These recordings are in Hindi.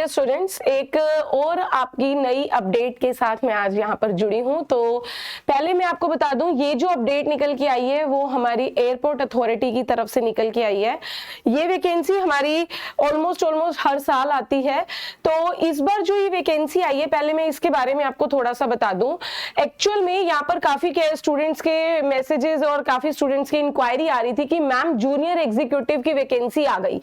डियर स्टूडेंट्स, एक और आपकी नई अपडेट के साथ मैं आज यहाँ पर जुड़ी हूँ। तो पहले मैं आपको बता दूं, ये जो अपडेट निकल के आई है वो हमारी एयरपोर्ट अथॉरिटी की तरफ से निकल के आई है। ये वैकेंसी हमारी ऑलमोस्ट हर साल आती है। तो इस बार जो ये वैकेंसी आई है, पहले मैं इसके बारे में आपको थोड़ा सा बता दूं। एक्चुअल में यहाँ पर काफी स्टूडेंट्स के मैसेजेस और काफी स्टूडेंट्स की इंक्वायरी आ रही थी कि मैम जूनियर एग्जीक्यूटिव की वैकेंसी आ गई।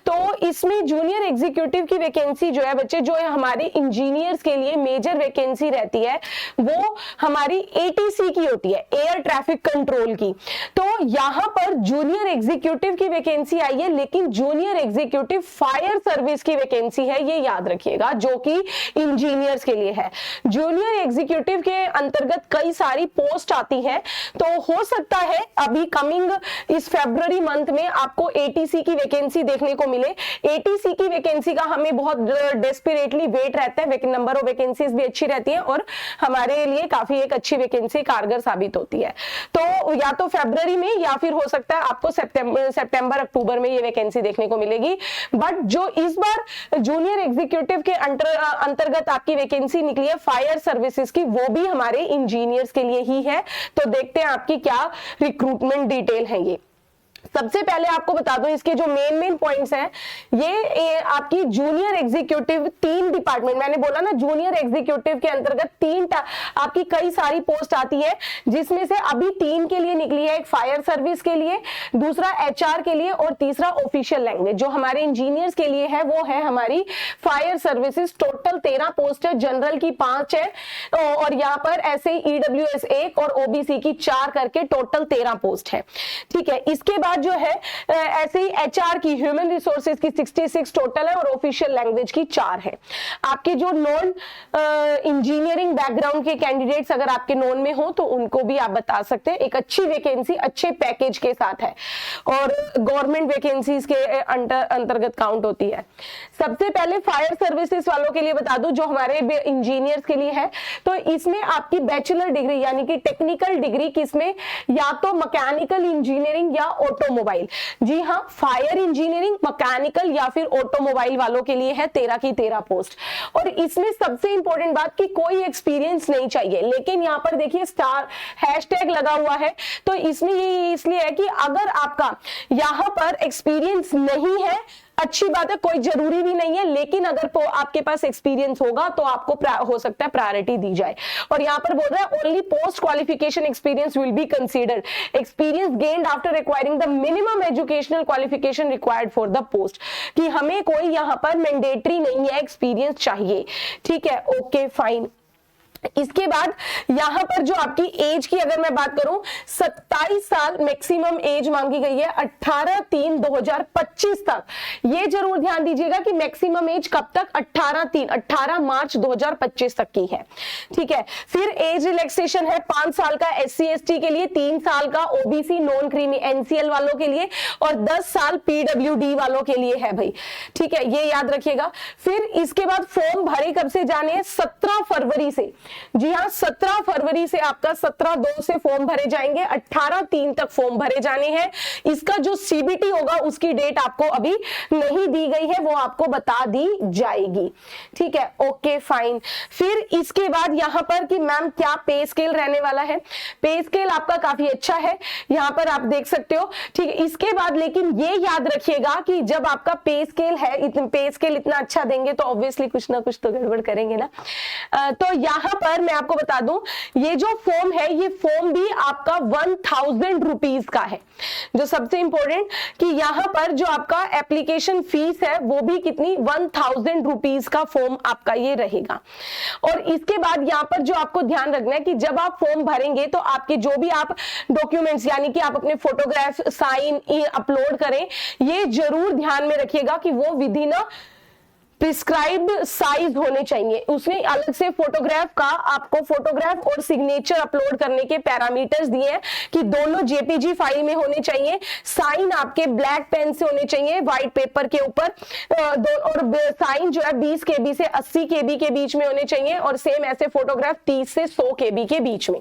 तो इसमें जूनियर एग्जीक्यूटिव की वैकेंसी जो है बच्चे, जो है हमारे इंजीनियर्स के लिए मेजर वैकेंसी रहती है, वो हमारी एटीसी की होती है, एयर ट्रैफिक कंट्रोल की। तो यहां पर जूनियर एग्जीक्यूटिव की वैकेंसी आई है, लेकिन जूनियर एग्जीक्यूटिव फायर सर्विस की वैकेंसी है, ये याद रखिएगा, जो कि इंजीनियर्स के लिए है। जूनियर एग्जीक्यूटिव के अंतर्गत कई सारी पोस्ट आती है। तो हो सकता है अभी कमिंग इस फरवरी मंथ में आपको एटीसी की वैकेंसी देखने को मिले। एटीसी की वैकेंसी का हमें बहुत डेस्परेटली वेट रहता है, नंबर ऑफ वैकेंसीज भी अच्छी रहती है और हमारे लिए काफी एक अच्छी वैकेंसी कारगर साबित होती है। तो या तो फरवरी में या फिर हो सकता है आपको सितंबर अक्टूबर में ये वैकेंसी देखने को मिलेगी। बट जो इस बार जूनियर एग्जीक्यूटिव के अंतर्गत आपकी वैकेंसी निकली है फायर सर्विसेज की, वो भी हमारे इंजीनियर्स के लिए ही है। तो देखते हैं आपकी क्या रिक्रूटमेंट डिटेल है। ये सबसे पहले आपको बता दूं, इसके जो मेन पॉइंट्स हैं, ये आपकी जूनियर एग्जीक्यूटिव 3 डिपार्टमेंट, मैंने बोला ना जूनियर एग्जीक्यूटिव के अंतर्गत 3 आपकी कई सारी पोस्ट आती है, जिसमें से अभी 3 के लिए निकली है। एक फायर सर्विस के लिए, दूसरा एचआर के लिए और तीसरा ऑफिशियल लैंग्वेज। जो हमारे इंजीनियर्स के लिए है वो है हमारी फायर सर्विसेज। टोटल 13 पोस्ट है, जनरल की 5 है और यहाँ पर ऐसे ही ईडब्ल्यूएस 1 और ओबीसी की 4 करके टोटल 13 पोस्ट है। ठीक है, इसके बाद जो है ऐसे ही एचआर की, ह्यूमन रिसोर्सेज की 66 टोटल है और ऑफिशियल लैंग्वेज की 4 है। आपके जो नॉन इंजीनियरिंग बैकग्राउंड के कैंडिडेट्स अगर आपके नॉन में हो तो उनको भी आप बता सकते हैं। एक अच्छी वैकेंसी अच्छे पैकेज के साथ है और गवर्नमेंट वैकेंसीज के अंतर्गत काउंट होती है। सबसे पहले फायर सर्विसेज वालों के लिए बता दूं, जो हमारे इंजीनियर्स के लिए है, तो इसमें आपकी बैचलर डिग्री यानी कि टेक्निकल डिग्री किसमें, या तो मैकेनिकल इंजीनियरिंग या ऑटोमोबाइल। जी हाँ, फायर इंजीनियरिंग, मैकेनिकल या फिर ऑटोमोबाइल वालों के लिए है 13 की 13 पोस्ट। और इसमें सबसे इंपॉर्टेंट बात कि कोई एक्सपीरियंस नहीं चाहिए, लेकिन यहाँ पर देखिए स्टार हैशटैग लगा हुआ है। तो इसमें ये इसलिए है कि अगर आपका यहाँ पर एक्सपीरियंस नहीं है, अच्छी बात है, कोई जरूरी भी नहीं है, लेकिन अगर आपके पास एक्सपीरियंस होगा तो आपको हो सकता है प्रायोरिटी दी जाए। और यहाँ पर बोल रहा है only post qualification experience will be considered, experience gained after acquiring the minimum educational qualification required for the post, कि हमें कोई यहाँ पर मैंडेटरी नहीं है, एक्सपीरियंस चाहिए। ठीक है, ओके फाइन। इसके बाद यहां पर जो आपकी एज की अगर मैं बात करूं, 27 साल मैक्सिमम एज मांगी गई है 18/3/2025 तक। ये जरूर ध्यान दीजिएगा कि मैक्सिमम एज कब तक, 18 मार्च 2025 तक की है। ठीक है, फिर एज रिलैक्सेशन है 5 साल का SC ST के लिए, 3 साल का OBC नॉन क्रीमी NCL वालों के लिए और 10 साल PWD वालों के लिए है भाई। ठीक है, ये याद रखिएगा। फिर इसके बाद फॉर्म भरे कब से जाने हैं, 17 फरवरी से। जी हाँ, 17 फरवरी से आपका 17/2 से फॉर्म भरे जाएंगे, 18/3 तक फॉर्म भरे जाने हैं। इसका जो CBT होगा उसकी डेट आपको अभी नहीं दी गई है, वो आपको बता दी जाएगी। ठीक है, ओके फाइन। फिर इसके बाद यहाँ पर कि मैम क्या पे स्केल रहने वाला है, पे स्केल आपका काफी अच्छा है, यहाँ पर आप देख सकते हो। ठीक है, इसके बाद लेकिन ये याद रखिएगा कि जब आपका पे स्केल है, पे स्केल इतना अच्छा देंगे तो ऑब्वियसली कुछ ना कुछ तो गड़बड़ करेंगे ना। तो यहाँ पर मैं आपको बता दूं, ये जो फॉर्म है, ये फॉर्म भी आपका 1000 रुपीज का है। जो सबसे इंपॉर्टेंट कि यहाँ पर जो आपका एप्लीकेशन फीस है वो भी कितनी, 1000 रुपीज का फॉर्म आपका ये रहेगा। और इसके बाद यहाँ पर जो आपको ध्यान रखना है कि जब आप फॉर्म भरेंगे तो आपके जो भी आप डॉक्यूमेंट्स यानी कि आप अपने फोटोग्राफ साइन अपलोड करें, ये जरूर ध्यान में रखिएगा कि वो विधि ना प्रिस्क्राइब्ड साइज होने चाहिए। उसमें अलग से फोटोग्राफ का आपको फोटोग्राफ और सिग्नेचर अपलोड करने के पैरामीटर्स दिए हैं कि दोनों JPG फाइल में होने चाहिए, साइन आपके ब्लैक पेन से होने चाहिए व्हाइट पेपर के ऊपर, और साइन जो है 20 KB से 80 KB के बीच में होने चाहिए और सेम ऐसे फोटोग्राफ 30 से 100 KB के बीच में।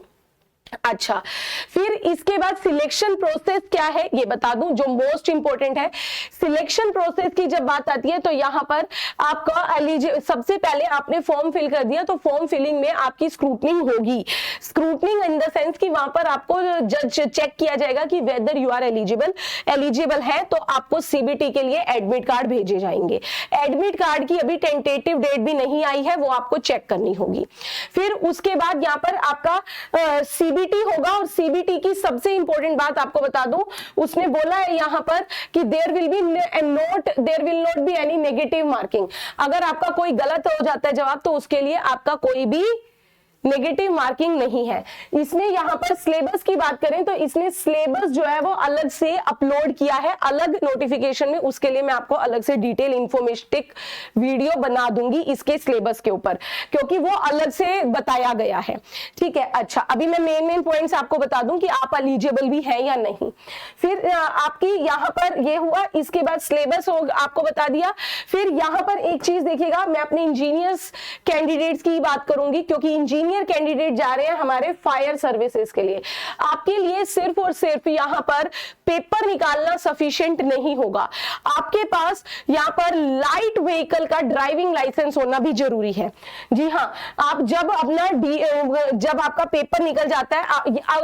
अच्छा, फिर इसके बाद सिलेक्शन प्रोसेस क्या है ये बता दूं, जो मोस्ट इंपॉर्टेंट है। सिलेक्शन प्रोसेस की जब बात आती है तो यहां पर आपका सबसे पहले आपने फॉर्म फिल कर दिया तो फॉर्म फिलिंग में आपकी स्क्रूटनिंग होगी। स्क्रूटनिंग इन द सेंस कि वहां पर आपको जज चेक किया जाएगा कि वेदर यू आर एलिजिबल है, तो आपको सीबीटी के लिए एडमिट कार्ड भेजे जाएंगे। एडमिट कार्ड की अभी टेंटेटिव डेट भी नहीं आई है, वो आपको चेक करनी होगी। फिर उसके बाद यहाँ पर आपका सीबीटी होगा, और सीबीटी की सबसे इंपॉर्टेंट बात आपको बता दूं, उसने बोला है यहां पर कि there will not be any negative marking. अगर आपका कोई गलत हो जाता है जवाब तो उसके लिए आपका कोई भी नेगेटिव मार्किंग नहीं है। इसमें यहां पर सिलेबस की बात करें तो इसने सिलेबस जो है वो अलग से अपलोड किया है, अलग नोटिफिकेशन में। उसके लिए मैं आपको अलग से डिटेल इंफॉर्मेटिव वीडियो बना दूंगी इसके सिलेबस के ऊपर, क्योंकि वो अलग से बताया गया है। ठीक है, अच्छा अभी मैं मेन पॉइंट्स आपको बता दूं कि आप एलिजिबल भी हैं या नहीं। फिर आपकी यहां पर ये हुआ, इसके बाद सिलेबस आपको बता दिया। फिर यहां पर एक चीज देखिएगा, मैं अपने इंजीनियर्स कैंडिडेट्स की बात करूंगी, क्योंकि इंजीनियर कैंडिडेट जा रहे हैं हमारे फायर सर्विसेज के लिए। आपके लिए सिर्फ और सिर्फ यहां पर पेपर निकालना सफिशिएंट नहीं होगा, आपके पास यहां पर लाइट व्हीकल का ड्राइविंग लाइसेंस होना भी जरूरी है। जी हाँ, आप जब आपका पेपर निकल जाता है,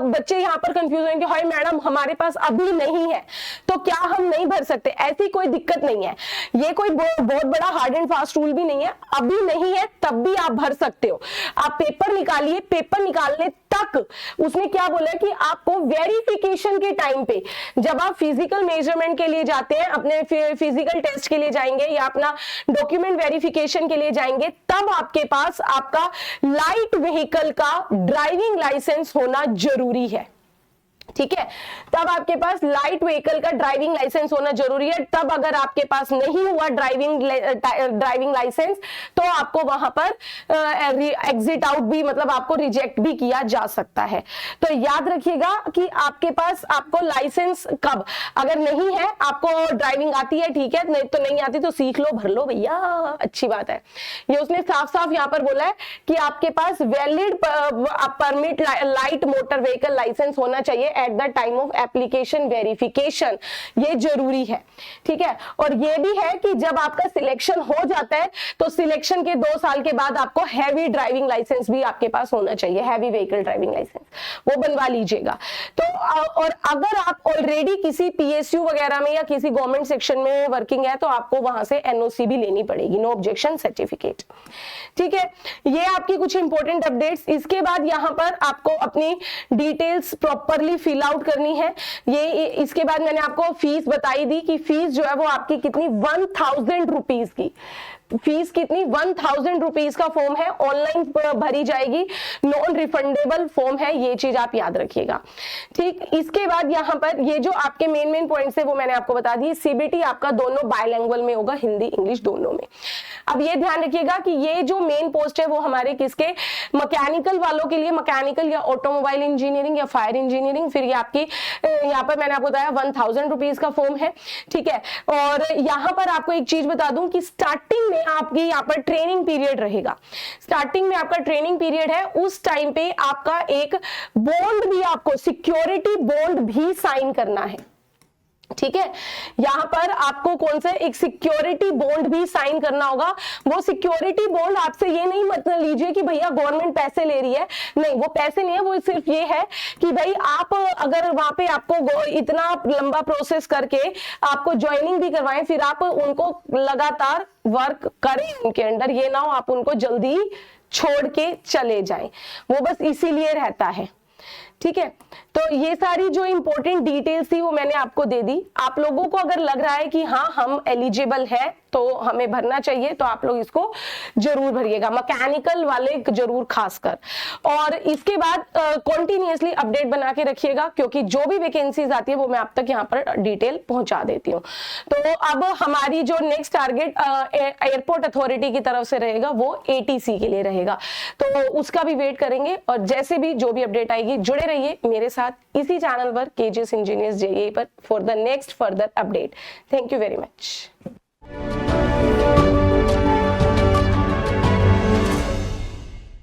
बच्चे यहां पर कंफ्यूज होंगे, हाय मैडम हमारे पास अभी नहीं है तो क्या हम नहीं भर सकते? ऐसी कोई दिक्कत नहीं है, ये कोई बहुत बड़ा हार्ड एंड फास्ट रूल भी नहीं है। अभी नहीं है तब भी आप भर सकते हो। आप पेपर निकालिए, पेपर निकालने तक उसने क्या बोला कि आपको वेरिफिकेशन के टाइम पे, जब आप फिजिकल मेजरमेंट के लिए जाते हैं, अपने फिजिकल टेस्ट के लिए जाएंगे या अपना डॉक्यूमेंट वेरिफिकेशन के लिए जाएंगे, तब आपके पास आपका लाइट व्हीकल का ड्राइविंग लाइसेंस होना जरूरी है। ठीक है, तब आपके पास लाइट व्हीकल का ड्राइविंग लाइसेंस होना जरूरी है। तब अगर आपके पास नहीं हुआ ड्राइविंग लाइसेंस तो आपको वहां पर एग्जिट आउट भी, मतलब आपको रिजेक्ट भी किया जा सकता है। तो याद रखिएगा कि आपके पास आपको लाइसेंस कब, अगर नहीं है, आपको ड्राइविंग आती है ठीक है, नहीं तो नहीं आती तो सीख लो, भर लो भैया, अच्छी बात है। ये उसने साफ साफ यहाँ पर बोला है कि आपके पास valid permit light motor vehicle licence होना चाहिए at the time of application verification, ये जरूरी है। ठीक है, और ये भी है कि जब आपका सिलेक्शन हो जाता है तो सिलेक्शन के 2 साल के बाद आपको हैवी ड्राइविंग लाइसेंस भी आपके पास होना चाहिए, हैवी व्हीकल ड्राइविंग लाइसेंस, वो बनवा लीजिएगा। तो और अगर आप ऑलरेडी किसी पीएसयू वगैरह में या किसी गवर्नमेंट सेक्शन में वर्किंग है तो आपको वहां से एनओसी भी लेनी पड़ेगी, नो ऑब्जेक्शन सर्टिफिकेट। ठीक है, ये आपकी कुछ इंपॉर्टेंट अपडेट्स। इसके बाद यहां पर आपको अपनी डिटेल्स प्रॉपरली फिल आउट करनी है। ये इसके बाद मैंने आपको फीस बताई दी कि फीस जो है वो आपकी कितनी, 1000 रुपीज की फीस, कितनी 1000 रुपीज का फॉर्म है, ऑनलाइन भरी जाएगी, नॉन रिफंडेबल फॉर्म है, ये चीज आप याद रखिएगा। ठीक, इसके बाद यहाँ पर ये जो आपके मेन पॉइंट्स है वो मैंने आपको बता दी। सीबीटी आपका दोनों बायलैंग्वेज में होगा, हिंदी इंग्लिश दोनों में। अब ये ध्यान रखिएगा कि ये जो मेन पोस्ट है वो हमारे किसके, मैकेनिकल वालों के लिए, मैकेनिकल या ऑटोमोबाइल इंजीनियरिंग या फायर इंजीनियरिंग। फिर ये आपकी यहाँ पर मैंने आपको बताया 1000 रुपीज का फॉर्म है। ठीक है, और यहाँ पर आपको एक चीज बता दूं कि स्टार्टिंग में आपकी यहाँ पर ट्रेनिंग पीरियड रहेगा। स्टार्टिंग में आपका ट्रेनिंग पीरियड है, उस टाइम पे आपका एक बॉन्ड भी, आपको सिक्योरिटी बॉन्ड भी साइन करना है। ठीक है, यहां पर आपको कौन सा एक सिक्योरिटी बॉन्ड भी साइन करना होगा। वो सिक्योरिटी बॉन्ड आपसे ये नहीं मतलब लीजिए कि भैया गवर्नमेंट पैसे ले रही है, नहीं, वो पैसे नहीं है, वो सिर्फ ये है कि भाई आप अगर वहां पे आपको इतना लंबा प्रोसेस करके आपको ज्वाइनिंग भी करवाएं, फिर आप उनको लगातार वर्क करें उनके अंडर, ये ना हो आप उनको जल्दी छोड़ के चले जाएं, वो बस इसीलिए रहता है। ठीक है, तो ये सारी जो इंपॉर्टेंट डिटेल्स थी वो मैंने आपको दे दी। आप लोगों को अगर लग रहा है कि हाँ हम एलिजिबल है तो हमें भरना चाहिए, तो आप लोग इसको जरूर भरिएगा, मैकेनिकल वाले जरूर खासकर। और इसके बाद कॉन्टिन्यूसली अपडेट बना के रखिएगा, क्योंकि जो भी वैकेंसीज आती है वो मैं आप तक यहाँ पर डिटेल पहुंचा देती हूँ। तो अब हमारी जो नेक्स्ट टारगेट एयरपोर्ट अथॉरिटी की तरफ से रहेगा वो ATC के लिए रहेगा, तो उसका भी वेट करेंगे। और जैसे भी जो भी अपडेट आएगी जुड़े रहिए मेरे साथ इसी चैनल पर KGS इंजीनियर्स JEE पर for the next further update. Thank you very much.